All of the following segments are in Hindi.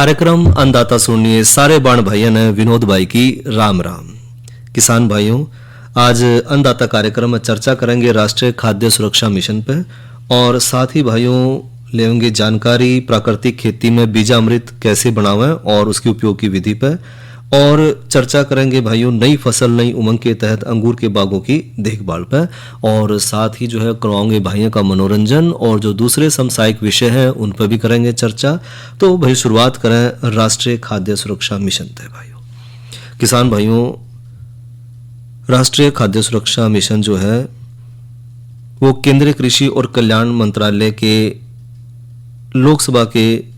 कार्यक्रम अन्नदाता सुनिए सारे बाण भाइयों ने विनोद भाई की राम राम। किसान भाइयों, आज अन्नदाता कार्यक्रम में चर्चा करेंगे राष्ट्रीय खाद्य सुरक्षा मिशन पे और साथ ही भाइयों लेंगे जानकारी प्राकृतिक खेती में बीजामृत कैसे बनावें और उसके उपयोग की विधि पे, और चर्चा करेंगे भाइयों नई फसल नई उमंग के तहत अंगूर के बागों की देखभाल पे, और साथ ही जो है करवाएंगे भाइयों का मनोरंजन और जो दूसरे समसायिक विषय हैं उन पर भी करेंगे चर्चा। तो भाई शुरुआत करें राष्ट्रीय खाद्य सुरक्षा मिशन से। भाइयों किसान भाइयों, राष्ट्रीय खाद्य सुरक्षा मिशन जो है वो केंद्रीय कृषि और कल्याण मंत्रालय के लोकसभा के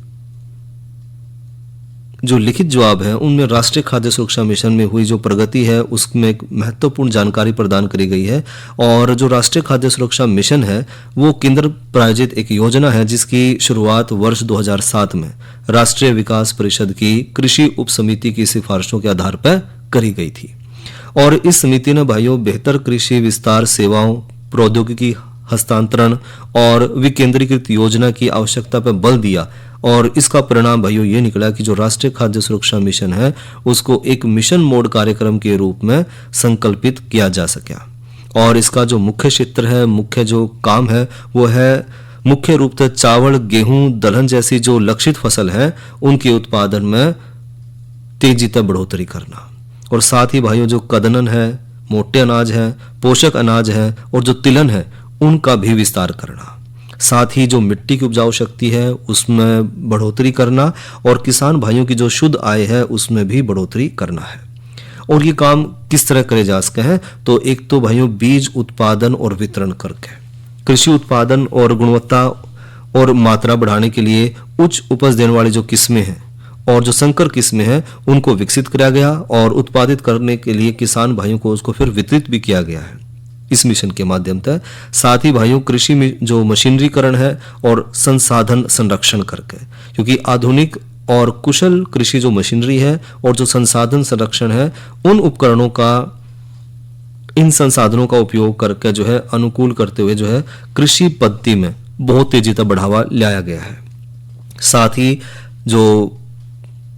जो लिखित जवाब है उनमें राष्ट्रीय खाद्य सुरक्षा मिशन में हुई जो प्रगति है उसमें एक महत्वपूर्ण जानकारी प्रदान करी गई है। और जो राष्ट्रीय खाद्य सुरक्षा मिशन है वो केंद्र प्रायोजित एक योजना है जिसकी शुरुआत वर्ष 2007 में राष्ट्रीय विकास परिषद की कृषि उप समिति की सिफारिशों के आधार पर करी गई थी। और इस समिति ने भाइयों बेहतर कृषि विस्तार सेवाओं, प्रौद्योगिकी हस्तांतरण और विकेंद्रीकृत योजना की आवश्यकता पर बल दिया, और इसका परिणाम भाइयों ये निकला कि जो राष्ट्रीय खाद्य सुरक्षा मिशन है उसको एक मिशन मोड कार्यक्रम के रूप में संकल्पित किया जा सका। और इसका जो मुख्य क्षेत्र है, मुख्य जो काम है वो है मुख्य रूप से चावल, गेहूं, दलहन जैसी जो लक्षित फसल है उनके उत्पादन में तेजी तक बढ़ोतरी करना, और साथ ही भाइयों जो कदनन है, मोटे अनाज है, पोषक अनाज है और जो तिलहन है उनका भी विस्तार करना। साथ ही जो मिट्टी की उपजाऊ शक्ति है उसमें बढ़ोतरी करना और किसान भाइयों की जो शुद्ध आय है उसमें भी बढ़ोतरी करना है। और ये काम किस तरह करे जा सकते हैं, तो एक तो भाइयों बीज उत्पादन और वितरण करके कृषि उत्पादन और गुणवत्ता और मात्रा बढ़ाने के लिए उच्च उपज देने वाली जो किस्में हैं और जो संकर किस्में हैं उनको विकसित किया गया और उत्पादित करने के लिए किसान भाइयों को उसको फिर वितरित भी किया गया है इस मिशन के माध्यम से। साथ ही भाइयों कृषि में जो मशीनरीकरण है और संसाधन संरक्षण करके, क्योंकि आधुनिक और कुशल कृषि जो मशीनरी है और जो संसाधन संरक्षण है उन उपकरणों का, इन संसाधनों का उपयोग करके जो है अनुकूल करते हुए जो है कृषि पद्धति में बहुत तेजी तक बढ़ावा लाया गया है। साथ ही जो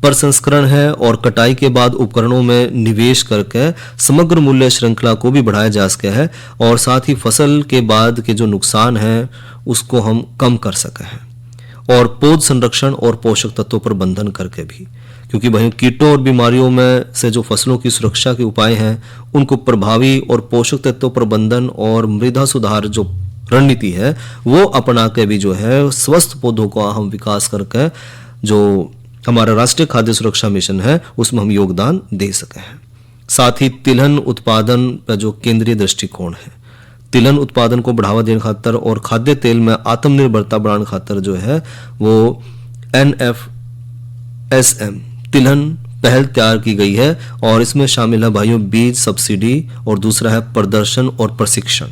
प्रसंस्करण है और कटाई के बाद उपकरणों में निवेश करके समग्र मूल्य श्रृंखला को भी बढ़ाया जा सका है, और साथ ही फसल के बाद के जो नुकसान है उसको हम कम कर सके हैं, और पौध संरक्षण और पोषक तत्वों प्रबंधन करके भी, क्योंकि भाई कीटों और बीमारियों में से जो फसलों की सुरक्षा के उपाय हैं उनको प्रभावी और पोषक तत्व प्रबंधन और मृदा सुधार जो रणनीति है वो अपना के भी जो है स्वस्थ पौधों का हम विकास करके जो हमारा राष्ट्रीय खाद्य सुरक्षा मिशन है उसमें हम योगदान दे सके हैं। साथ ही तिलहन उत्पादन पर जो केंद्रीय दृष्टिकोण है, तिलहन उत्पादन को बढ़ावा देने खातर और खाद्य तेल में आत्मनिर्भरता बढ़ाने खातर जो है वो NFSM तिलहन पहल तैयार की गई है, और इसमें शामिल है भाइयों बीज सब्सिडी और दूसरा है प्रदर्शन और प्रशिक्षण।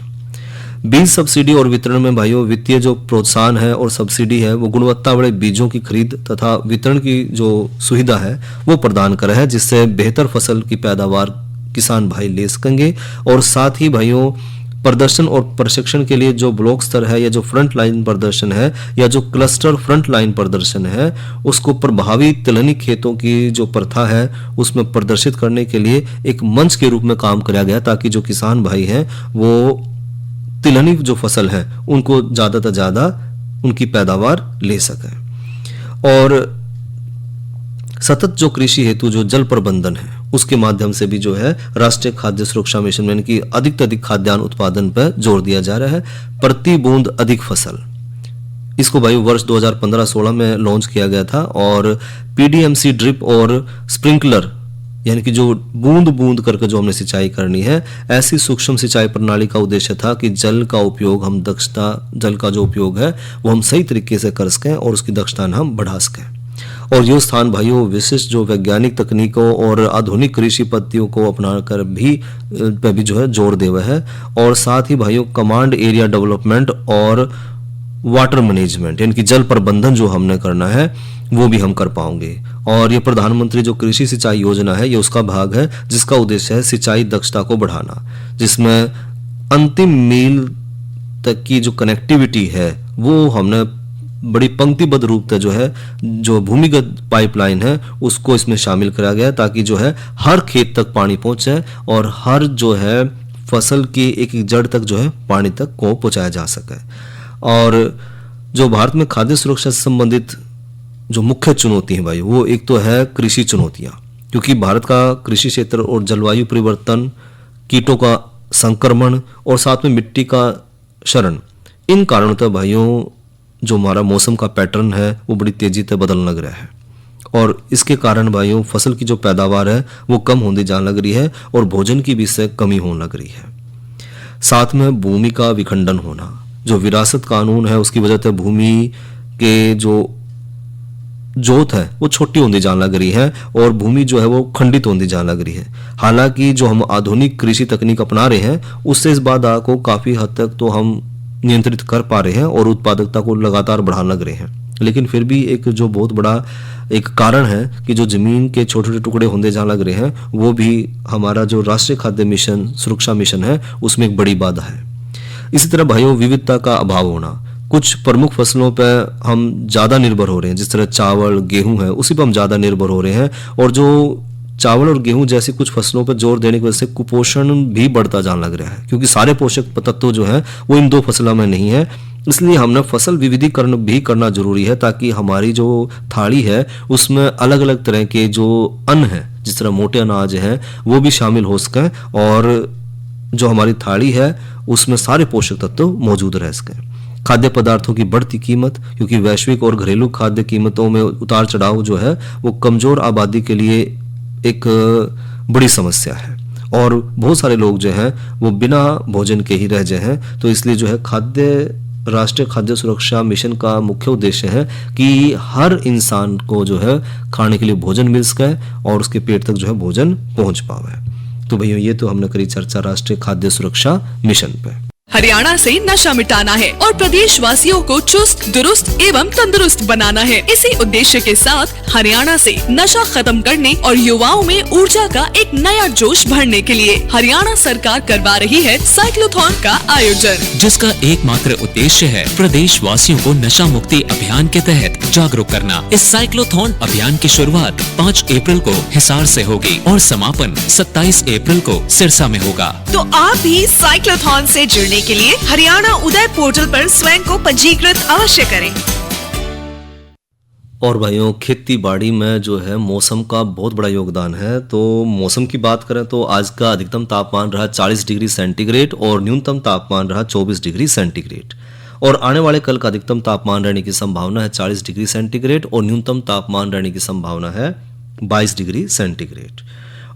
बीज सब्सिडी और वितरण में भाइयों वित्तीय जो प्रोत्साहन है और सब्सिडी है वो गुणवत्ता वाले बीजों की खरीद तथा वितरण की जो सुविधा है वो प्रदान कर है, जिससे बेहतर फसल की पैदावार किसान भाई ले सकेंगे। और साथ ही भाइयों प्रदर्शन और प्रशिक्षण के लिए जो ब्लॉक स्तर है या जो फ्रंट लाइन प्रदर्शन है या जो क्लस्टर फ्रंट लाइन प्रदर्शन है उसको प्रभावी तिलहनी खेतों की जो प्रथा है उसमें प्रदर्शित करने के लिए एक मंच के रूप में काम किया गया, ताकि जो किसान भाई हैं वो तिलहनी जो फसल है उनको ज्यादा से ज्यादा उनकी पैदावार ले सके। और सतत जो कृषि हेतु जो जल प्रबंधन है उसके माध्यम से भी जो है राष्ट्रीय खाद्य सुरक्षा मिशन में इनकी अधिक से अधिक खाद्यान्न उत्पादन पर जोर दिया जा रहा है। प्रति बूंद अधिक फसल, इसको भाई वर्ष 2015-16 में लॉन्च किया गया था, और PDMC ड्रिप और स्प्रिंकलर यानी कि जो बूंद बूंद करके जो हमने सिंचाई करनी है, ऐसी सूक्ष्म सिंचाई प्रणाली का उद्देश्य था कि जल का उपयोग हम दक्षता, जल का जो उपयोग है वो हम सही तरीके से कर सकें और उसकी दक्षता हम बढ़ा सकें। और ये स्थान भाइयों विशिष्ट जो वैज्ञानिक तकनीकों और आधुनिक कृषि पद्धतियों को अपनाकर भी पे भी जो है जोर दे हुआ है। और साथ ही भाइयों कमांड एरिया डेवलपमेंट और वाटर मैनेजमेंट यानी कि जल प्रबंधन जो हमने करना है वो भी हम कर पाएंगे। और ये प्रधानमंत्री जो कृषि सिंचाई योजना है ये उसका भाग है, जिसका उद्देश्य है सिंचाई दक्षता को बढ़ाना, जिसमें अंतिम मील तक की जो कनेक्टिविटी है वो हमने बड़ी पंक्तिबद्ध रूप से जो है जो भूमिगत पाइपलाइन है उसको इसमें शामिल करा गया है, ताकि जो है हर खेत तक पानी पहुंचे और हर जो है फसल की एक एक जड़ तक जो है पानी तक को पहुंचाया जा सके। और जो भारत में खाद्य सुरक्षा से संबंधित जो मुख्य चुनौती है भाई, वो एक तो है कृषि चुनौतियां, क्योंकि भारत का कृषि क्षेत्र और जलवायु परिवर्तन, कीटों का संक्रमण और साथ में मिट्टी का क्षरण, इन कारणों से भाइयों जो हमारा मौसम का पैटर्न है वो बड़ी तेजी से बदलने लग रहा है, और इसके कारण भाइयों फसल की जो पैदावार है वो कम होने जाने लग रही है और भोजन की भी इससे कमी होने लग रही है। साथ में भूमि का विखंडन होना, जो विरासत कानून है उसकी वजह से भूमि के जो जोत है वो छोटी होती जाने लग रही है और भूमि जो है वो खंडित होती जाने लग रही है। हालांकि जो हम आधुनिक कृषि तकनीक अपना रहे हैं उससे इस बाधा को काफी हद तक तो हम नियंत्रित कर पा रहे हैं और उत्पादकता को लगातार बढ़ाने लग रहे हैं, लेकिन फिर भी एक जो बहुत बड़ा एक कारण है कि जो जमीन के छोटे छोटे टुकड़े होते जाने लग रहे हैं, वो भी हमारा जो राष्ट्रीय खाद्य मिशन सुरक्षा मिशन है उसमें एक बड़ी बाधा है। इसी तरह भाइयों विविधता का अभाव होना, कुछ प्रमुख फसलों पर हम ज़्यादा निर्भर हो रहे हैं, जिस तरह चावल गेहूं है उसी पर हम ज़्यादा निर्भर हो रहे हैं, और जो चावल और गेहूं जैसी कुछ फसलों पर जोर देने की वजह से कुपोषण भी बढ़ता जाने लग रहा है, क्योंकि सारे पोषक तत्व जो है वो इन दो फसलों में नहीं है। इसलिए हमने फसल विविधीकरण भी करना जरूरी है, ताकि हमारी जो थाली है उसमें अलग अलग तरह के जो अन्न है, जिस तरह मोटे अनाज हैं वो भी शामिल हो सकें और जो हमारी थाली है उसमें सारे पोषक तत्व मौजूद रह सकें। खाद्य पदार्थों की बढ़ती कीमत, क्योंकि वैश्विक और घरेलू खाद्य कीमतों में उतार चढ़ाव जो है वो कमजोर आबादी के लिए एक बड़ी समस्या है और बहुत सारे लोग जो हैं वो बिना भोजन के ही रह गए हैं। तो इसलिए जो है राष्ट्रीय खाद्य सुरक्षा मिशन का मुख्य उद्देश्य है कि हर इंसान को जो है खाने के लिए भोजन मिल सके और उसके पेट तक जो है भोजन पहुंच पावे। तो भैया ये तो हमने करी चर्चा राष्ट्रीय खाद्य सुरक्षा मिशन पे। हरियाणा से नशा मिटाना है और प्रदेश वासियों को चुस्त दुरुस्त एवं तंदुरुस्त बनाना है। इसी उद्देश्य के साथ हरियाणा से नशा खत्म करने और युवाओं में ऊर्जा का एक नया जोश भरने के लिए हरियाणा सरकार करवा रही है साइक्लोथॉन का आयोजन, जिसका एकमात्र उद्देश्य है प्रदेश वासियों को नशा मुक्ति अभियान के तहत जागरूक करना। इस साइक्लोथॉन अभियान की शुरुआत 5 अप्रैल को हिसार से होगी और समापन 27 अप्रैल को सिरसा में होगा। तो आप भी साइक्लोथॉन से जुड़ने के लिए हरियाणा उदय पोर्टल पर स्वयं को पंजीकृत अवश्य करें। और भाइयों खेती बाड़ी में जो है मौसम का बहुत बड़ा योगदान है। तो मौसम की बात करें तो आज का अधिकतम तापमान रहा 40 डिग्री सेंटीग्रेड और न्यूनतम तापमान रहा 24 डिग्री सेंटीग्रेड, और आने वाले कल का अधिकतम तापमान रहने की संभावना है 40 डिग्री सेंटीग्रेड और न्यूनतम तापमान रहने की संभावना है 22 डिग्री सेंटीग्रेड।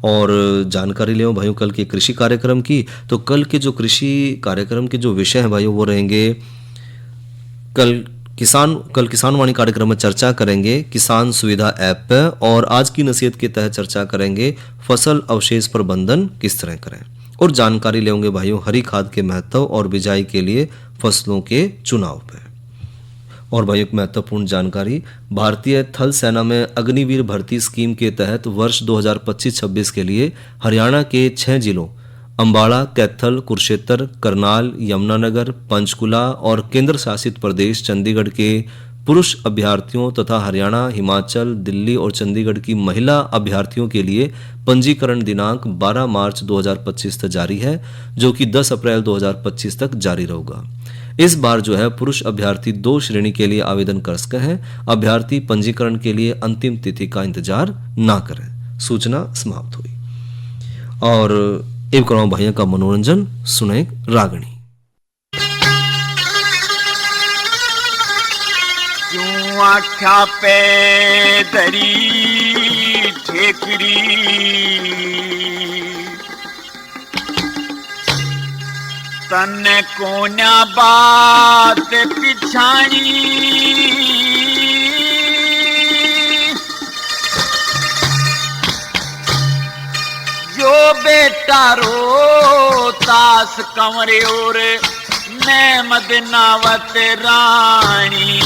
और जानकारी ले भाइयों कल के कृषि कार्यक्रम की, तो कल के जो कृषि कार्यक्रम के जो विषय हैं भाइयों वो रहेंगे, कल किसान वाणी कार्यक्रम में चर्चा करेंगे किसान सुविधा ऐप पे, और आज की नसीहत के तहत चर्चा करेंगे फसल अवशेष प्रबंधन किस तरह करें, और जानकारी लेंगे भाइयों हरी खाद के महत्व और बिजाई के लिए फसलों के चुनाव पे। और भाई एक महत्वपूर्ण जानकारी, भारतीय थल सेना में अग्निवीर भर्ती स्कीम के तहत वर्ष 2025-26 के लिए हरियाणा के 6 जिलों अंबाला, कैथल, कुरुक्षेत्र, करनाल, यमुनानगर, पंचकुला और केंद्र शासित प्रदेश चंडीगढ़ के पुरुष अभ्यर्थियों तथा हरियाणा, हिमाचल, दिल्ली और चंडीगढ़ की महिला अभ्यर्थियों के लिए पंजीकरण दिनांक 12 मार्च 2025 तक जारी है, जो कि 10 अप्रैल 2025 तक जारी रहेगा। इस बार जो है पुरुष अभ्यर्थी 2 श्रेणी के लिए आवेदन कर सकते हैं। अभ्यर्थी पंजीकरण के लिए अंतिम तिथि का इंतजार ना करें। सूचना समाप्त हुई। और एक कराओ भैया का मनोरंजन, सुने रागनी। क्यों आख्या पे दरी ठेकरी, तन कोन्या बात पिछाणी, जो बेटा रो तास कंवरे और मैं मदनावत रानी,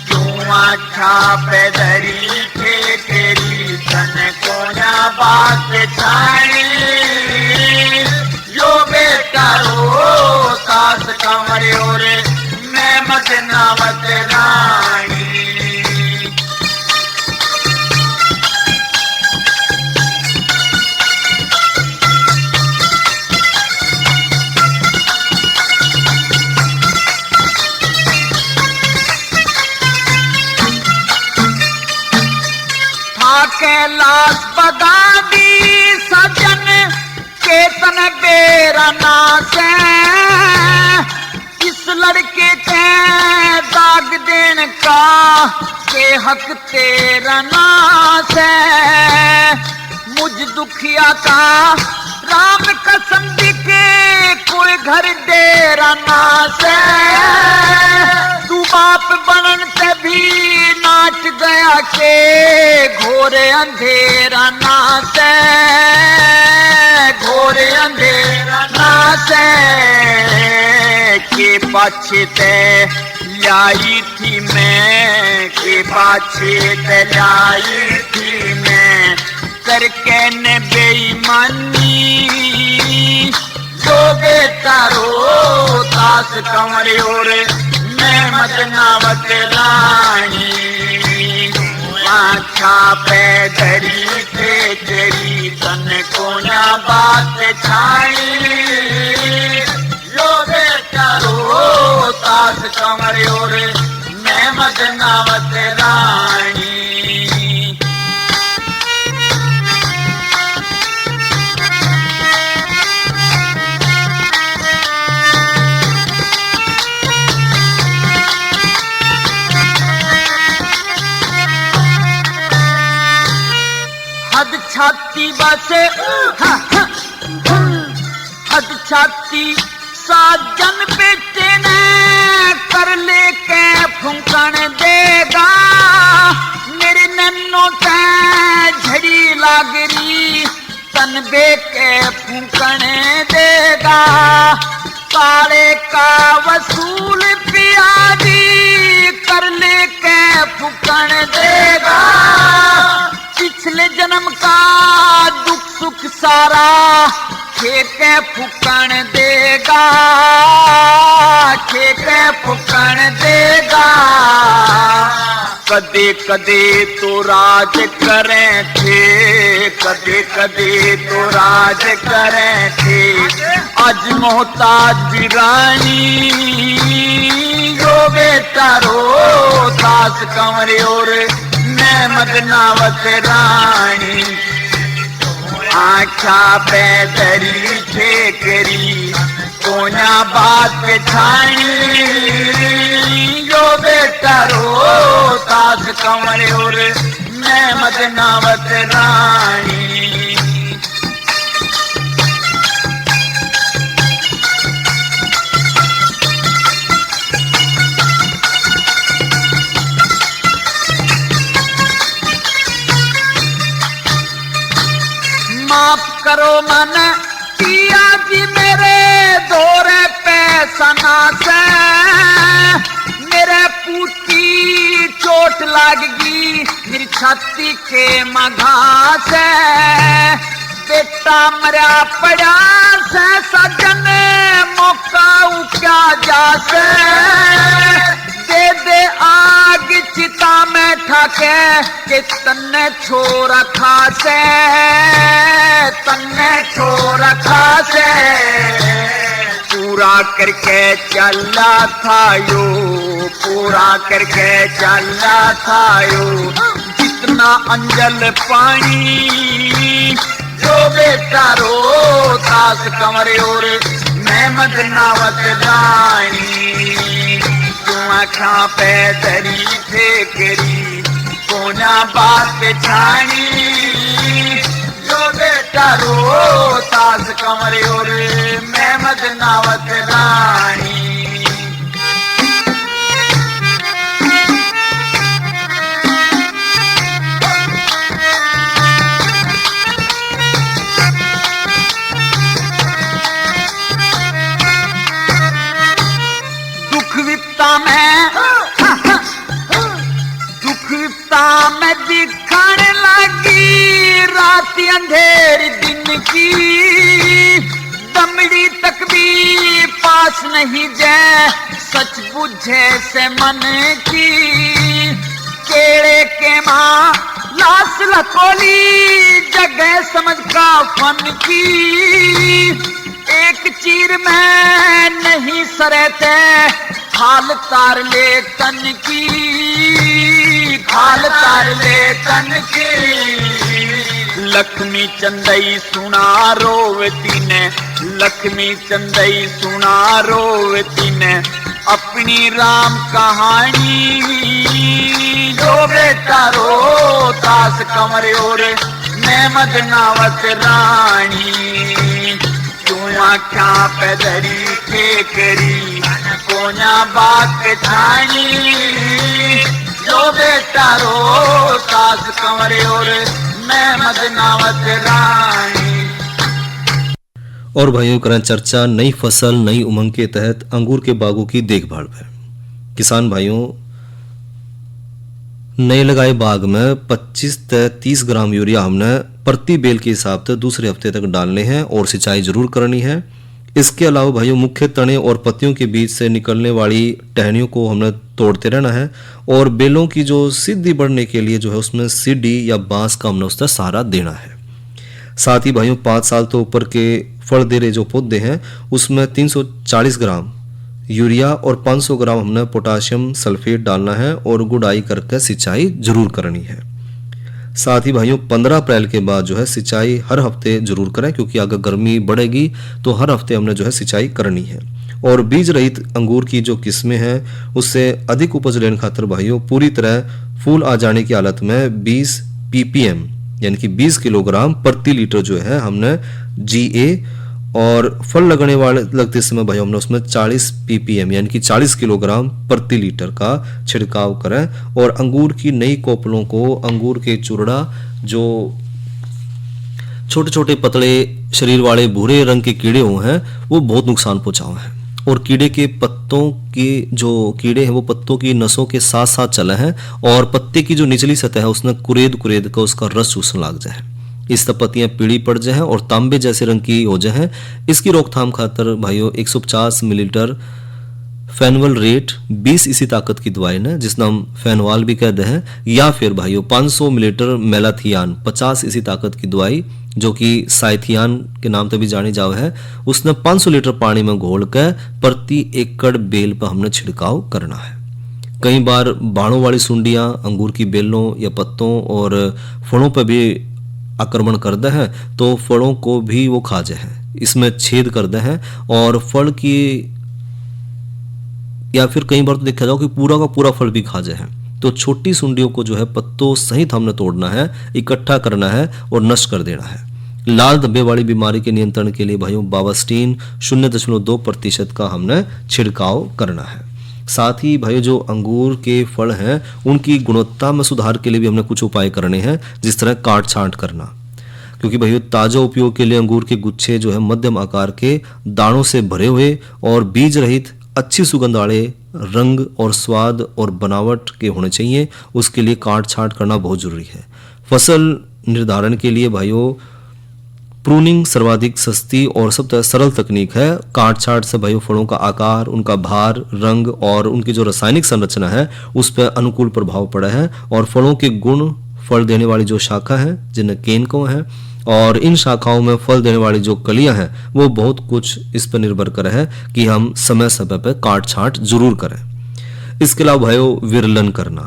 क्यों आख्या पे दरी ठेकरी, तन कोन्या बात पिछाणी, जो बेटा रो सास कमरे और मैं मैं मदनावत रानी। कैलाश बदादी सजन केतन बेरा नास इस लड़के के दाग देने का के हक तेरा नास है। मुझ दुखिया का राम कसम दिखे कोई घर डेरा नास है। तू बाप बनन से भी नाच गया के घोरे अंधेरा नाच घोरे अंधेरा नाच के पाछे ते लाई थी मैं के पाछे ते लाई थी मैं करके ने बेईमानी जो बेटा रो तास कमरे और मैं मदनावत रानी। आँखा पे धरी थे तेरी तन को ना बात छाई जो बेटा रो तास कमरे और मैं मदनावत रानी। हद छाती बसे हद छाती साजन बेटे ने कर ले के फूंकण देगा मेरे नन्नो ते झड़ी लागरी तन बे के फूंकण देगा। काले का वसूल पियादी कर ले के फूंकण देगा। पिछले जन्म का दुख सुख सारा खेके फूकण देगा खेके फूकण देगा। कदे कदे तो राज करें थे कदे कदे तो राज करें थे आज मोहताज भी रानी जो बेटा रो तास कंवरे और मैं मदनावत रानी। आँखा पे धरी ठेकरी कोना बात छानी जो बेटा रो तास कंवरे और मैं मदनावत रानी। माफ करो मन पिया जी मेरे दौरे पैसा ना से मेरे पूती चोट लागगी मेरी छाती के मघा से बेटा मरा पड़ा से सजन मौका क्या जा से दे दे आग चिता में ठाके के तन्ने छोरा खासे तन्ने छोरा खासे पूरा करके चला था यो पूरा करके चला था यो जितना अंजल पानी जो बेटा रो तास कंवरे और मैं मदनावत रानी। आँखा पे धरी ठेकरी कोना बात छानी जो बेटा रो तास कंवरे और मैं मदनावत रानी। दुखता में दिखण लगी रात अंधेरी दिन की दमड़ी तक भी पास नहीं जै सच बुझे से मन की केड़े के माँ लाश लकोली जगह समझ का फन की एक चीर में नहीं सरते हाल तार ले तन की हाल तार ले तन की लक्ष्मी चंदई सुना रोवती ने लक्ष्मी चंदई सुना रोवती ने अपनी राम कहानी जो बेटा रो तास कमरे और मैं मदनावत रानी क्यों आख्या पैदरी ठेकरी कोना बात छानी जो बेटा रो तास कमरे और मैं मदनावत रानी। और भाइयों करें चर्चा नई फसल नई उमंग के तहत अंगूर के बागों की देखभाल पर। किसान भाइयों नए लगाए बाग में 25 से 30 ग्राम यूरिया हमने प्रति बेल के हिसाब से दूसरे हफ्ते तक डालने हैं और सिंचाई जरूर करनी है। इसके अलावा भाइयों मुख्य तने और पत्तियों के बीच से निकलने वाली टहनियों को हमने तोड़ते रहना है और बेलों की जो सिद्धि बढ़ने के लिए जो है उसमें सीढ़ी या बांस का हमने उसका सहारा देना है। साथ ही भाइयों 5 साल तो ऊपर के फल दे रहे जो पौधे हैं उसमें 340 ग्राम यूरिया और 500 ग्राम हमने पोटाशियम सल्फेट डालना है और गुड़ाई करके सिंचाई जरूर करनी है। साथ ही भाइयों 15 अप्रैल के बाद जो है सिंचाई हर हफ्ते जरूर करें क्योंकि अगर गर्मी बढ़ेगी तो हर हफ्ते हमने जो है सिंचाई करनी है। और बीज रहित अंगूर की जो किस्में हैं उससे अधिक उपज लेने खातिर भाइयों पूरी तरह फूल आ जाने की हालत में 20 ppm यानी कि 20 किलोग्राम प्रति लीटर जो है हमने GA और फल लगने वाले लगते समय भाई हमने उसमें 40 ppm यानी कि 40 किलोग्राम प्रति लीटर का छिड़काव करें। और अंगूर की नई कोपलों को अंगूर के चूरड़ा जो छोटे छोटे पतले शरीर वाले भूरे रंग के कीड़े हुए हैं वो बहुत नुकसान पहुंचाए हैं और कीड़े के पत्तों के जो कीड़े हैं वो पत्तों की नसों के साथ साथ चले हैं और पत्ते की जो निचली सतह है उसने कुरेद कुरेद कर उसका रस चूसने लग जाए। इस तरह पत्तियां पीली पड़ जाए और तांबे जैसे रंग की हो जाए। इसकी रोकथाम खातर भाइयों 150 मिलीलीटर फेनवल रेट 20 इसी ताकत की दवाई ने जिसका हम फेनवाल भी कहते हैं या फिर भाइयों 500 मिलीलीटर मेलाथियान 50 इसी ताकत की दवाई जो कि साइथियान के नाम से भी जानी जावे है उसने 500 लीटर पानी में घोल कर प्रति एकड़ बेल पर हमने छिड़काव करना है। कई बार बाणों वाली सुंडियां अंगूर की बेलों या पत्तों और फलों पर भी आक्रमण करते हैं तो फलों को भी वो खा जाए हैं, इसमें छेद करते हैं और फल की या फिर कई बार तो देखा जाओ कि पूरा का पूरा फल भी खा जाए हैं। तो छोटी सुंडियों को जो है पत्तों सहित हमने तोड़ना है, इकट्ठा करना है और नष्ट कर देना है। लाल धब्बे वाली बीमारी के नियंत्रण के लिए भाइयों बावास्टीन 0.2% का हमने छिड़काव करना है। साथ ही भाइयों जो अंगूर के फल हैं उनकी गुणवत्ता में सुधार के लिए भी हमने कुछ उपाय करने हैं, जिस तरह काट छांट करना, क्योंकि भाइयों ताजा उपयोग के लिए अंगूर के गुच्छे जो है मध्यम आकार के दानों से भरे हुए और बीज रहित अच्छी सुगंध वाले रंग और स्वाद और बनावट के होने चाहिए। उसके लिए काट छांट करना बहुत जरूरी है। फसल निर्धारण के लिए भाइयों प्रूनिंग सर्वाधिक सस्ती और सबसे सरल तकनीक है। काट छांट से भाइयों फलों का आकार, उनका भार, रंग और उनकी जो रासायनिक संरचना है उस पर अनुकूल प्रभाव पड़ा है और फलों के गुण, फल देने वाली जो शाखा है जिन्हें केनकों है और इन शाखाओं में फल देने वाली जो कलियां हैं वो बहुत कुछ इस पर निर्भर कर है कि हम समय समय पर काट छांट जरूर करें। इसके अलावा भाइयों विरलन करना,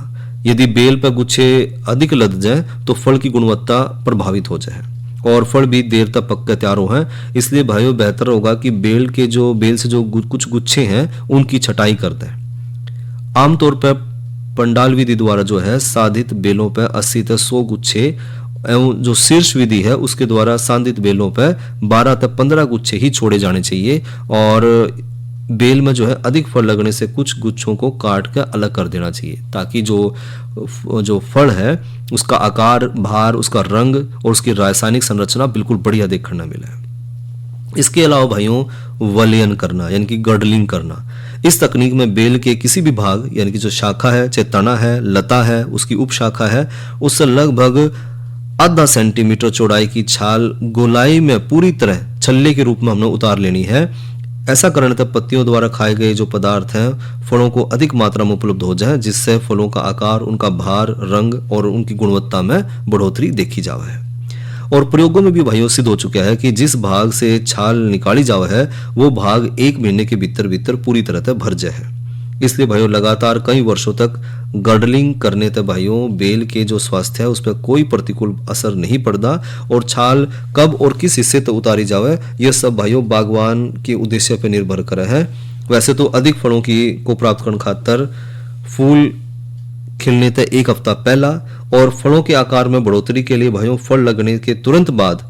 यदि बेल पर गुच्छे अधिक लद जाए तो फल की गुणवत्ता प्रभावित हो जाए और फल भी देर तक पक कर तैयार हो हैं। इसलिए भाइयों बेहतर होगा कि बेल से जो कुछ गुच्छे हैं उनकी छटाई कर दें। आमतौर पर पंडाल विधि द्वारा जो है साधित बेलों पर 80 से 100 गुच्छे एवं जो शीर्ष विधि है उसके द्वारा सांदित बेलों पर 12 से 15 गुच्छे ही छोड़े जाने चाहिए और बेल में जो है अधिक फल लगने से कुछ गुच्छों को काट कर अलग कर देना चाहिए ताकि जो फल है उसका आकार, भार, उसका रंग और उसकी रासायनिक संरचना बिल्कुल बढ़िया देखने को मिले। इसके अलावा भाइयों वलयन करना यानी कि गर्डलिंग करना, इस तकनीक में बेल के किसी भी भाग यानी कि जो शाखा है, चाहे तना है, लता है, उसकी उपशाखा है, उससे लगभग आधा सेंटीमीटर चौड़ाई की छाल गोलाई में पूरी तरह छल्ले के रूप में हमने उतार लेनी है। ऐसा करने तक पत्तियों द्वारा खाए गए जो पदार्थ हैं फलों को अधिक मात्रा में उपलब्ध हो जाए, जिससे फलों का आकार, उनका भार, रंग और उनकी गुणवत्ता में बढ़ोतरी देखी जावे है। और प्रयोगों में भी भाइयों सिद्ध हो चुका है कि जिस भाग से छाल निकाली जावे है वो भाग 1 महीने के भीतर पूरी तरह से भर जाए है। इसलिए भाइयों लगातार कई वर्षों तक गर्डलिंग करने तक भाइयों बेल के जो स्वास्थ्य है उस पर कोई प्रतिकूल असर नहीं पड़ता, और छाल कब और किस हिस्से तक उतारी जावे यह सब भाइयों बागवान के उद्देश्य पर निर्भर करे है। वैसे तो अधिक फलों को प्राप्त करने खातर फूल खिलने तक 1 हफ्ता पहला और फलों के आकार में बढ़ोतरी के लिए भाइयों फल लगने के तुरंत बाद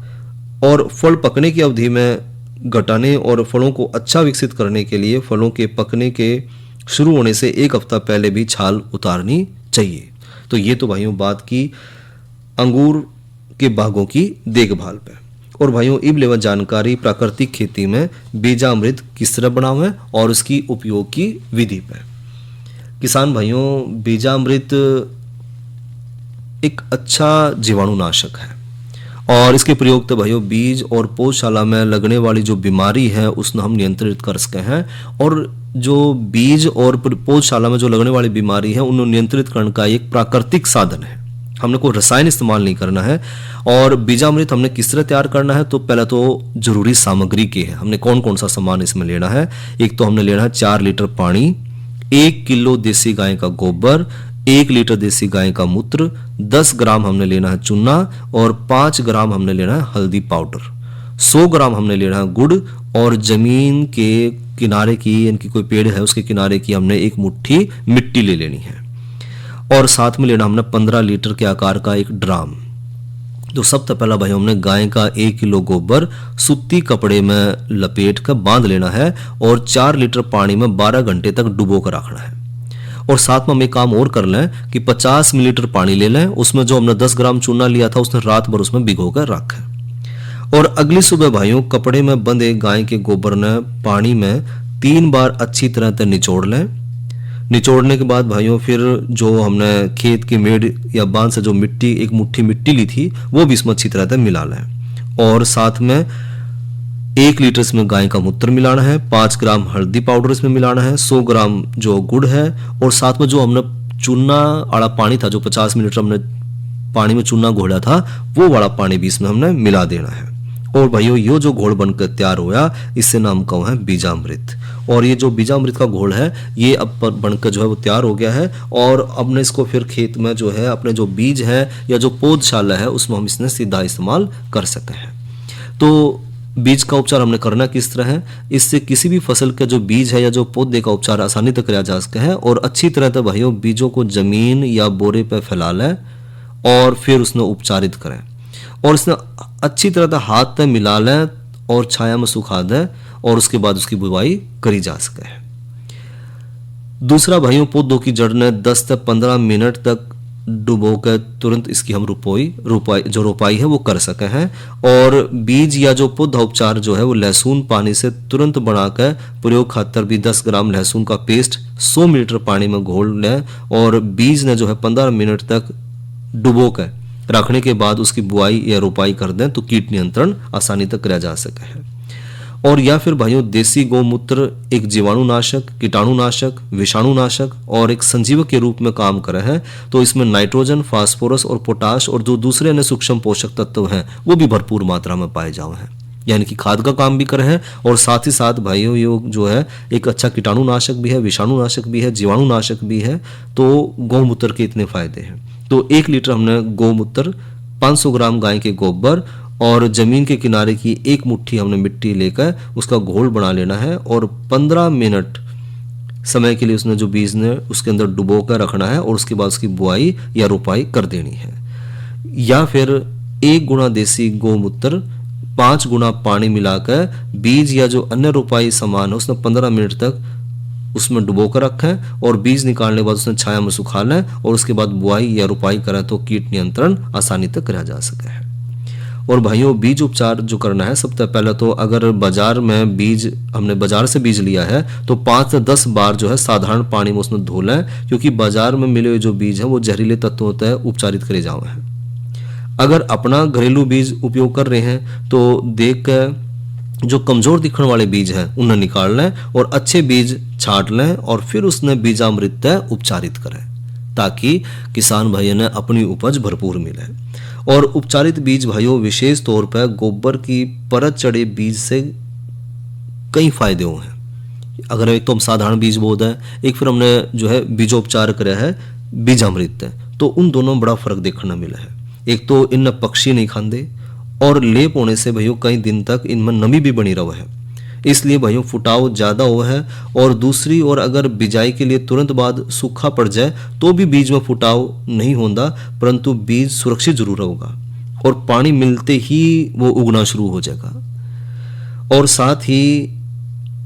और फल पकने की अवधि में घटाने और फलों को अच्छा विकसित करने के लिए फलों के पकने के शुरू होने से 1 हफ्ता पहले भी छाल उतारनी चाहिए। तो ये तो भाइयों बात की अंगूर के बागों की देखभाल पे। और भाइयों इब लेवल जानकारी प्राकृतिक खेती में बीजामृत किस तरह बनावे और उसकी उपयोग की विधि पे। किसान भाइयों बीजामृत एक अच्छा जीवाणुनाशक है और इसके प्रयोग तो भाइयों बीज और पौधशाला में लगने वाली जो बीमारी है उसको हम नियंत्रित कर सकते हैं। और जो बीज और पौधशाला में जो लगने वाली बीमारी है उन्हें नियंत्रित करने का एक प्राकृतिक साधन है। हमने कोई रसायन इस्तेमाल नहीं करना है। और बीजामृत हमने किस तरह तैयार करना है, तो पहले तो जरूरी सामग्री की है, हमने कौन कौन सा सामान इसमें लेना है। एक तो हमने लेना है 4 लीटर पानी, 1 किलो देसी गाय का गोबर, 1 लीटर देसी गाय का मूत्र, 10 ग्राम हमने लेना है चूना और 5 ग्राम हमने लेना है हल्दी पाउडर, 100 ग्राम हमने लेना है गुड़ और जमीन के किनारे की यानी कोई पेड़ है उसके किनारे की हमने 1 मुट्ठी मिट्टी ले लेनी है। और साथ में लेना हमने 15 लीटर के आकार का एक ड्राम। तो सबसे पहला भाई हमने गाय का 1 किलो गोबर सूती कपड़े में लपेट कर बांध लेना है और 4 लीटर पानी में 12 घंटे तक डुबो कर रखना है। और साथ में हम एक काम और कर लें कि 50 मिलीलीटर पानी ले लें, उसमें जो हमने 10 ग्राम चूना लिया था उसने रात भर उसमें भिगो कर रखें। और अगली सुबह भाइयों कपड़े में बंधे गाय के गोबर ने पानी में 3 बार अच्छी तरह से निचोड़ लें। निचोड़ने के बाद भाइयों फिर जो हमने खेत की मेड़ या बांध से जो मिट्टी 1 मुट्ठी मिट्टी ली थी वो भी इसमें अच्छी तरह से मिला लें। और साथ में 1 लीटर इसमें गाय का मूत्र मिलाना है, 5 ग्राम हल्दी पाउडर इसमें मिलाना है, 100 ग्राम जो गुड़ है और साथ में जो हमने चूना वाला पानी था जो 50 मिलीलीटर हमने पानी में चूना घोला था वो वाला पानी भी इसमें हमने मिला देना है। और भाइयों ये जो घोल बनकर तैयार होया इससे नाम का है बीजामृत। और ये जो बीजामृत का घोल है ये अब बनकर जो है वो तैयार हो गया है और अब ने इसको फिर खेत में जो है अपने जो बीज है या जो पौधशाला है उसमें हम इसने सीधा इस्तेमाल कर सकते हैं। तो बीज का उपचार हमने करना किस तरह है, इससे किसी भी फसल का जो बीज है या जो पौधे का उपचार आसानी तक किया जा सकता है। और अच्छी तरह से भाइयों बीजों को जमीन या बोरे पर फैला लें और फिर उसने उपचारित करें और उसने अच्छी तरह से हाथ में मिला लें और छाया में सुखा दें और उसके बाद उसकी बुवाई करी जा सके। दूसरा भाइयों पौधों की जड़ ने 10 से 15 मिनट तक डुबो कर तुरंत इसकी हम रोपाई है वो कर सके हैं। और बीज या जो पौधा उपचार जो है वो लहसुन पानी से तुरंत बनाकर प्रयोग खातर भी 10 ग्राम लहसुन का पेस्ट 100 मिलीलीटर पानी में घोल लें और बीज ने जो है 15 मिनट तक डुबो कर रखने के बाद उसकी बुआई या रोपाई कर दें तो कीट नियंत्रण आसानी तक किया जा सके है। और या फिर भाइयों देसी गौमूत्र एक जीवाणुनाशक, कीटाणुनाशक, विषाणुनाशक और एक संजीवक के रूप में काम करे है। तो इसमें नाइट्रोजन, फास्फोरस और पोटाश और जो दूसरे अन्य सूक्ष्म पोषक तत्व हैं वो भी भरपूर मात्रा में पाए जाए हैं, यानी कि खाद का काम भी करे हैं। और साथ ही साथ भाइयों ये जो है एक अच्छा कीटाणुनाशक भी है, विषाणुनाशक भी है, जीवाणुनाशक भी है। तो गौमूत्र के इतने फायदे हैं। तो 1 लीटर हमने गौमूत्र, 500 ग्राम गाय के गोबर और जमीन के किनारे की 1 मुट्ठी हमने मिट्टी लेकर उसका घोल बना लेना है और 15 मिनट समय के लिए उसने जो बीज ने उसके अंदर डुबो कर रखना है और उसके बाद उसकी बुआई या रोपाई कर देनी है। या फिर 1 गुना देसी गौमूत्र 5 गुना पानी मिलाकर बीज या जो अन्य रोपाई सामान है उसने 15 मिनट तक उसमें डुबो कर रखें और बीज निकालने के बाद उसने छाया में सुखा लें और उसके बाद बुआई या रोपाई करें तो कीट नियंत्रण आसानी तक किया जा सके है। और भाइयों बीज उपचार जो करना है सबसे पहले तो अगर बाजार में बीज हमने बाजार से बीज लिया है तो 5 से 10 बार जो है साधारण पानी में उसमें धो लें, क्योंकि बाजार में मिले हुए जो बीज है वो जहरीले तत्वों होते हैं उपचारित करे जाए हैं। अगर अपना घरेलू बीज उपयोग कर रहे हैं तो देख कर जो कमजोर दिखण वाले बीज हैं उन्हें निकाल लें और अच्छे बीज छांट लें और फिर उसने बीजामृत तय उपचारित करें ताकि किसान भाइयों ने अपनी उपज भरपूर मिले। और उपचारित बीज भाइयों विशेष तौर पर गोबर की परत चढ़े बीज से कई फायदे हुए हैं। अगर एक तो हम साधारण बीज बोते हैं, एक फिर हमने जो है बीजोपचार कराया है बीजामृत है, तो उन दोनों में बड़ा फर्क देखने मिला है। एक तो इनमें पक्षी नहीं खाते और लेप होने से भाइयों कई दिन तक इनमें नमी भी बनी रही है, इसलिए भाइयों फुटाव ज़्यादा हुआ है। और दूसरी ओर अगर बिजाई के लिए तुरंत बाद सूखा पड़ जाए तो भी बीज में फुटाव नहीं होता, परंतु बीज सुरक्षित जरूर होगा और पानी मिलते ही वो उगना शुरू हो जाएगा। और साथ ही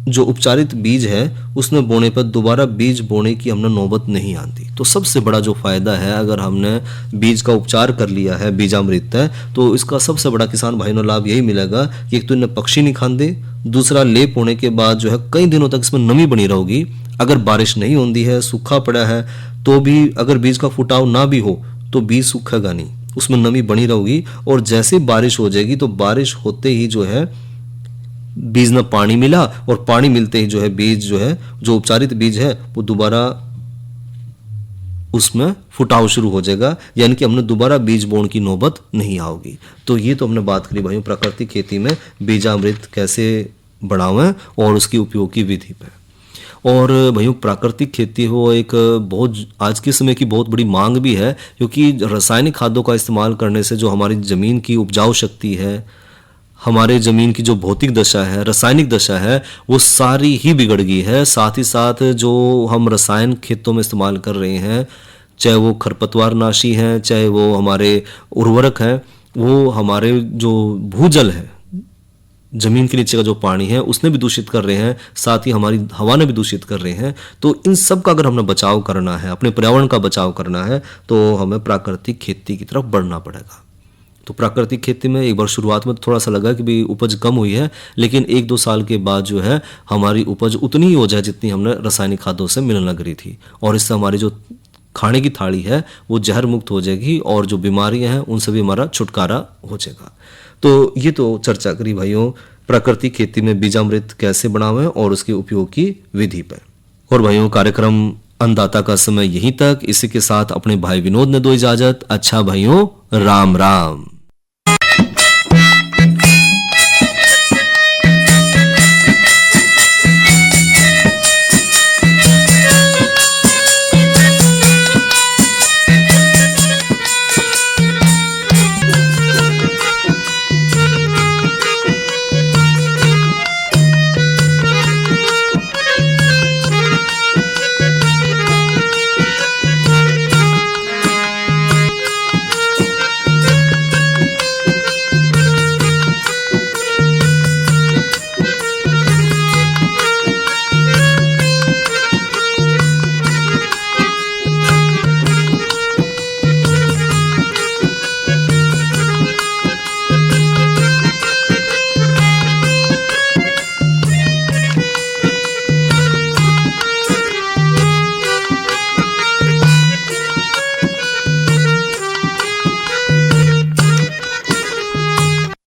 जो उपचारित बीज है उसने बोने पर दोबारा बीज बोने की हमने नौबत नहीं आती। तो सबसे बड़ा जो फायदा है अगर हमने बीज का उपचार कर लिया है बीजामृत है, तो इसका सबसे बड़ा किसान भाइयों को लाभ यही मिलेगा कि एक तो इन्हें पक्षी नहीं खाते, दूसरा लेप होने के बाद जो है कई दिनों तक इसमें नमी बनी रहेगी। अगर बारिश नहीं होती है, सूखा पड़ा है, तो भी अगर बीज का फुटाव ना भी हो तो बीज सूखेगा नहीं, उसमें नमी बनी रहेगी। और जैसे बारिश हो जाएगी तो बारिश होते ही जो है बीज में पानी मिला और पानी मिलते ही जो है बीज जो है जो उपचारित बीज है वो दोबारा उसमें फुटाव शुरू हो जाएगा, यानी कि हमने दोबारा बीज बोने की नौबत नहीं आओगी। तो ये तो हमने बात करी भाइयों प्राकृतिक खेती में बीजामृत कैसे बढ़ावें और उसकी उपयोग की विधि पे। और भाइयों प्राकृतिक खेती हो एक बहुत आज के समय की बहुत बड़ी मांग भी है, क्योंकि रासायनिक खादों का इस्तेमाल करने से जो हमारी ज़मीन की उपजाऊ शक्ति है, हमारे ज़मीन की जो भौतिक दशा है, रासायनिक दशा है, वो सारी ही बिगड़ गई है। साथ ही साथ जो हम रसायन खेतों में इस्तेमाल कर रहे हैं, चाहे वो खरपतवारनाशी हैं, चाहे वो हमारे उर्वरक हैं, वो हमारे जो भूजल है, ज़मीन के नीचे का जो पानी है उसने भी दूषित कर रहे हैं, साथ ही हमारी हवा ने भी दूषित कर रहे हैं। तो इन सब का अगर हमने बचाव करना है, अपने पर्यावरण का बचाव करना है, तो हमें प्राकृतिक खेती की तरफ बढ़ना पड़ेगा। तो प्राकृतिक खेती में एक बार शुरुआत में थोड़ा सा लगा कि भी उपज कम हुई है, लेकिन 1-2 साल के बाद जो है हमारी उपज उतनी ही हो जाए जितनी हमने रासायनिक खादों से मिलने लग रही थी, और इससे हमारी जो खाने की थाली है वो जहर मुक्त हो जाएगी और जो बीमारियां हैं उनसे भी हमारा छुटकारा हो जाएगा। तो ये तो चर्चा करी भाइयों प्राकृतिक खेती में बीजामृत कैसे बनावें और उसके उपयोग की विधि पर। और भाइयों कार्यक्रम अन्नदाता का समय यहीं तक। इसी के साथ अपने भाई विनोद ने दो इजाजत। अच्छा भाइयों, राम राम।